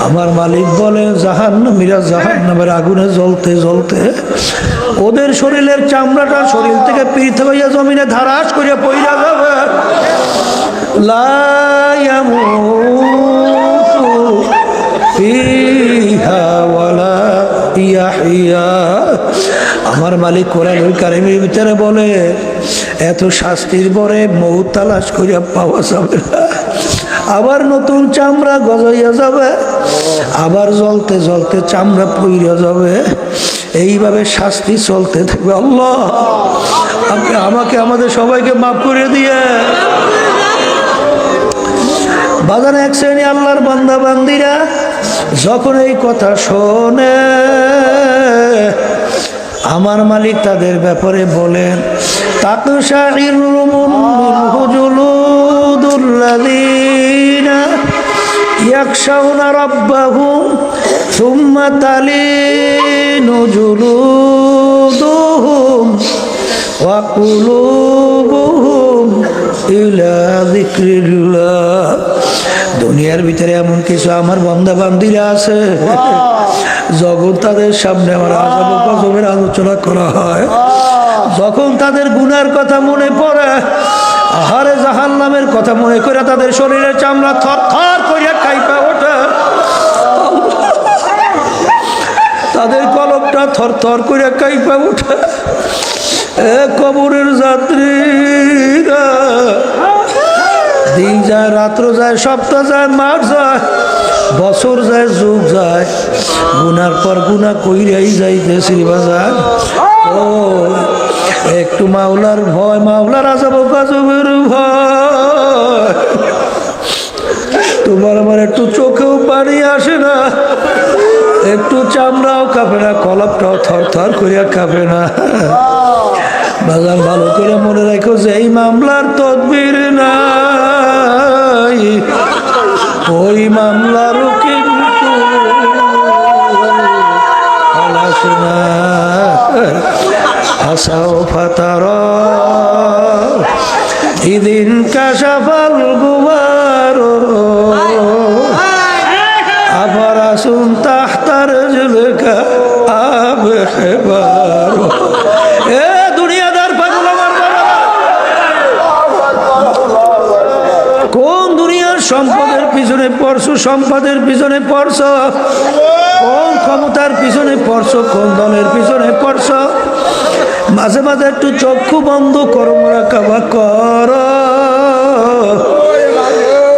আমার মালিক বলে জাহান্নামীরা জাহান্নামের আগুনে জ্বলতে জ্বলতে ওদের শরীরের চামড়াটা শরীর থেকে পৃথক হইয়া জমিনে ধারাস করে পইরা যাবে। লা ইয়ামুতু ফিহা ওয়ালা ইয়াহইয়া। আমার মালিক কোরআনুল কারীমের ভিতরে বলে এত শাস্তির পরে মউত তালাশ করিয়া পাওয়া যাবে না, আবার নতুন চামড়া গজাইয়া যাবে, আবার জ্বলতে জ্বলতে চামড়া পইরা যাবে, এইভাবে শাস্তি চলতে থাকবে। আল্লাহ আপনি আমাকে আমাদের সবাইকে মাফ করে দিয়ে। বাজারে এক শ্রেণী আল্লাহর বান্দা বান্দিরা যখন এই কথা শোনে আমার মালিক তাদের ব্যাপারে বলেন তাকশাইরু মিনহু জুলুদুল্লাযীনা ইয়াখশাউনা রাব্বাহুম সুম্মা তালিনু জুলুদুহুম ওয়া কুলুবুহুম ইলা যিকরিল্লাহ। দুনিয়ার ভিতরে এমন কিছু আমার বান্দা বান্দিরা আছে যখন তাদের সামনে আমার আযাব ও গজবের আলোচনা করা হয়, যখন তাদের গুনার কথা মনে পড়ে, আহারে জাহান্নামের কথা মনে করে তাদের শরীরের চামড়া থরথর করিয়া কাঁপা ওঠে, তাদের কলবটা থরথর করিয়া কাঁপা ওঠে। এ কবরের যাত্রীরা, দিন যায়, রাত্র যায়, সপ্তাহ যায়, মাস যায়, বছর যায়, যুগ যায়, গুনার পর গুনাহ কইরাই যাইতেছি বাজার। ও একটু মাওলার ভয়, মাওলার আযাব ও গজবের ভয় তোমার আমার একটু চোখেও পানি আসে না, একটু চামড়াও কাঁপে না, কলবটাও থরথর করিয়া কাঁপে না। বাজার ভালো করে মনে রাখো যে এই মামলার তদবির নাই, ওই মামলারও কিন্তু আসে না। হাসাও ফাতার ইদিন কাশাফাল গুবার আফারাসুন তাহতার জুলকা আবহেবার। এ দুনিয়াদার পাগল আমার বাবা, কোন দুনিয়ার সম্পদের পিছনে পড়ছো, সম্পদের পিছনে পড়ছো, কোন ক্ষমতার পিছনে পড়ছো, কোন দলের পিছনে পড়ছো। মাঝে মাঝে একটু চক্ষু বন্ধ করো, মুরাকাবা করো।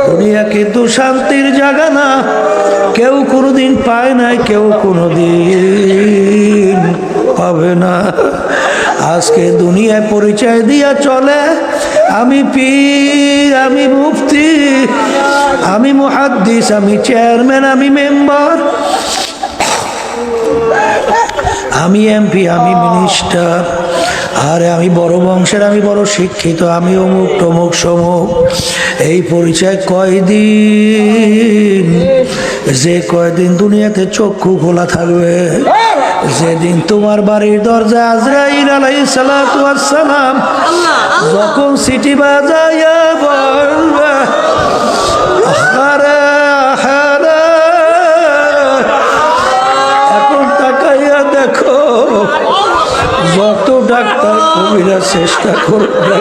দুনিয়া কিন্তু শান্তির জায়গা না, কেউ কোনোদিন পায় নাই, কেউ কোনোদিন পাবে না। আজকে দুনিয়ায় পরিচয় দিয়া চলে আমি পীর, আমি মুফতি, আমি মুহাদ্দিস, আমি চেয়ারম্যান, আমি মেম্বার, আমি এমপি, আমি মিনিস্টার, আরে আমি বড় বংশের, আমি বড় শিক্ষিত, আমি অমুক তমুক সমুক। এই পরিচয় কয়দিন? যে কয়দিন দুনিয়াতে চক্ষু খোলা থাকবে, যেদিন তোমার বাড়ির দরজা আজরাইল আলাইহিস সালাতু ওয়াস সালাম যখন সিটি বাজাইয়া বলবে আহারে আহারে, এখন তাকাইয়া দেখো যত ডাক্তার কবিরা চেষ্টা করবে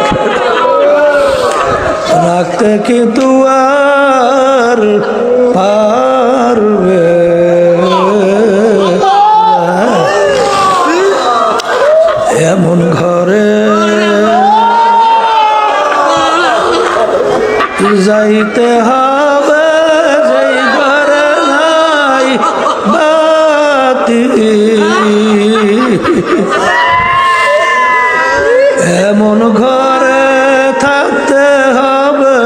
রাখতে কিন্তু আর পারবে। এমন ঘরে যাইতে হবে যেই ঘরে নাই বাতি, এমন ঘরে থাকতে হবে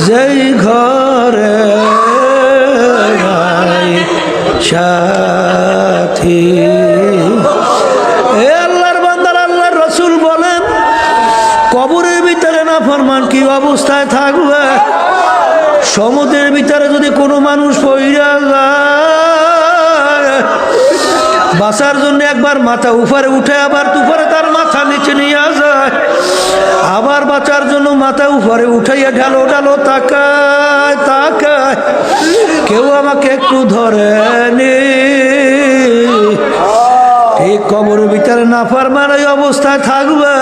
যেই ঘরে নাই সাথী। আল্লাহর বান্দার আল্লাহর রাসূল বলেন কবরের ভিতরে নাফরমান কি অবস্থায় থাকবে? সমুদ্রের ভিতরে যদি কোনো মানুষ পইড়া যায়, বাঁচার জন্য একবার মাথা উপরে উঠে আবার দুপুরে তার মাথা নিচে নিয়ে যায়, আবার বাঁচার জন্য মাথা উপরে উঠাইয়া ঢালো ঢালো তাকায় তাকায়, কেউ আমাকে একটু ধরেনি। এই কবরের ভিতরে নাফরমান এই অবস্থায় থাকবে,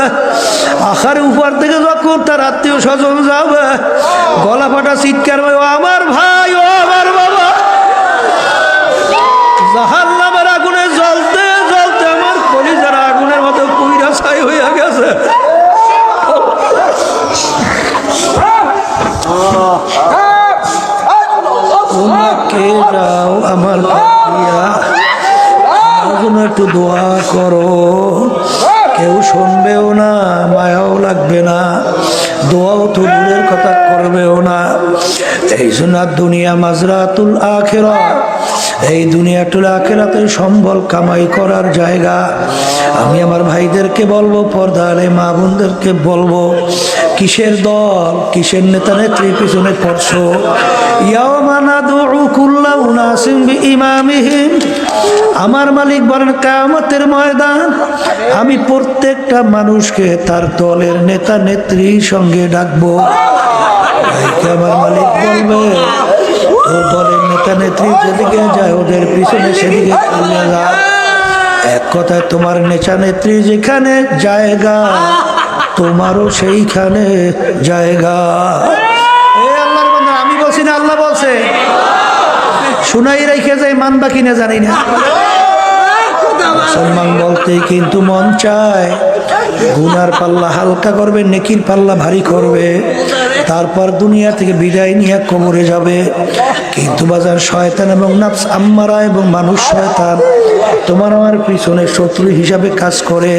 আখার উপর থেকে যখন তার আত্মীয় স্বজন যাবে, গলা ফাটা চিৎকার, ও আমার ভাই, ও আমার বাবা। জাহান্নামের আগুনে জ্বলতে জ্বলতে আমার কলিজার আগুনের মতো পুইরা ছাই হইয়া গেছে। তোমাকে যাও আমার ভাইয়া, একটু দোয়া করো। কেউ শুনবেও না, মায়াও লাগবে না, দোয়াও তো দূরের কথা করবেও না। এই জন্য দুনিয়া মাজরাতুল আখিরা, এই দুনিয়াতুল আখিরাতের সম্বল কামাই করার জায়গা। আমি আমার ভাইদেরকে বলবো, পর্দারে মা বোনদেরকে বলবো, কিসের দল, কিসের নেতা নেত্রীর পিছনে পড়ছো? ইয়াওমা নাদউ কুল্লা উনাসিম বিইমামিহিম, আমার মালিক বলেন কিয়ামতের ময়দান আমি প্রত্যেকটা মানুষকে তার দলের নেতা নেত্রীর সঙ্গে ডাকবো। আমার মালিক বলবে, ও দলের নেতা নেত্রী যেদিকে যায় ওদের পিছনে সেদিকে চলে যা। এক কথায় তোমার নেতা নেত্রী যেখানে জায়গা, তোমারও সেইখানে জায়গা। আল্লাহর বান্দা, আমি বলছি না, আল্লাহ বলছে। শুনাই রেখে যাই, মানবা কিনা জানি না। মুসলমান বলতে কিন্তু মন চায় গুনার পাল্লা হালকা করবে, নেকির পাল্লা ভারী করবে, তারপর দুনিয়া থেকে বিদায় নিয়ে কবরে যাবে। কিন্তু বাজার শয়তান এবং নাফস আম্মারা এবং মানুষ শয়তান তোমার আমার পিছনে শত্রু হিসাবে কাজ করে।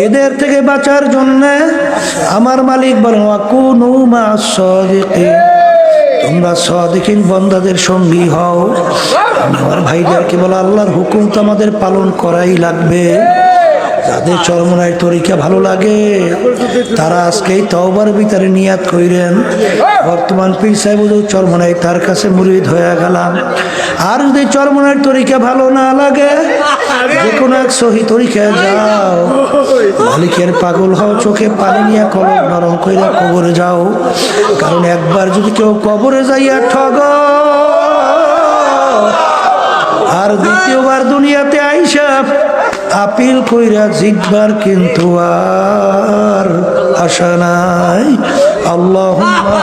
এদের থেকে বাঁচার জন্য আমার মালিক বলেন ওয়াকুনু মা'আস সাদিকিন, তোমরা সাদিকিন বান্দাদের সঙ্গী হও। আমার ভাইদেরকে বলো, আল্লাহর হুকুম তো আমাদের পালন করাই লাগবে। যাদের চরমনায় তরিকা ভালো লাগে তারা আজকেই তওবার ভিতরে নিয়াত কইরেন, বর্তমান পীর সাহেব চরমনায় তার কাছে মুরিদ হয়ে গেলাম। আর যদি চরমনায় তরিকা ভালো না লাগে, যে কোনো এক সহি তরিকায় যাও, মালিকের পাগল হও, চোখে পানি নিয়ে কলম নরম কইরা কবরে যাও। কারণ একবার যদি কেউ কবরে যাইয়া ঠগ, আর দ্বিতীয়বার দুনিয়াতে আইসা আপিল কইরা জিতবার কিন্তু আর আশা নাই। আল্লাহুম্মা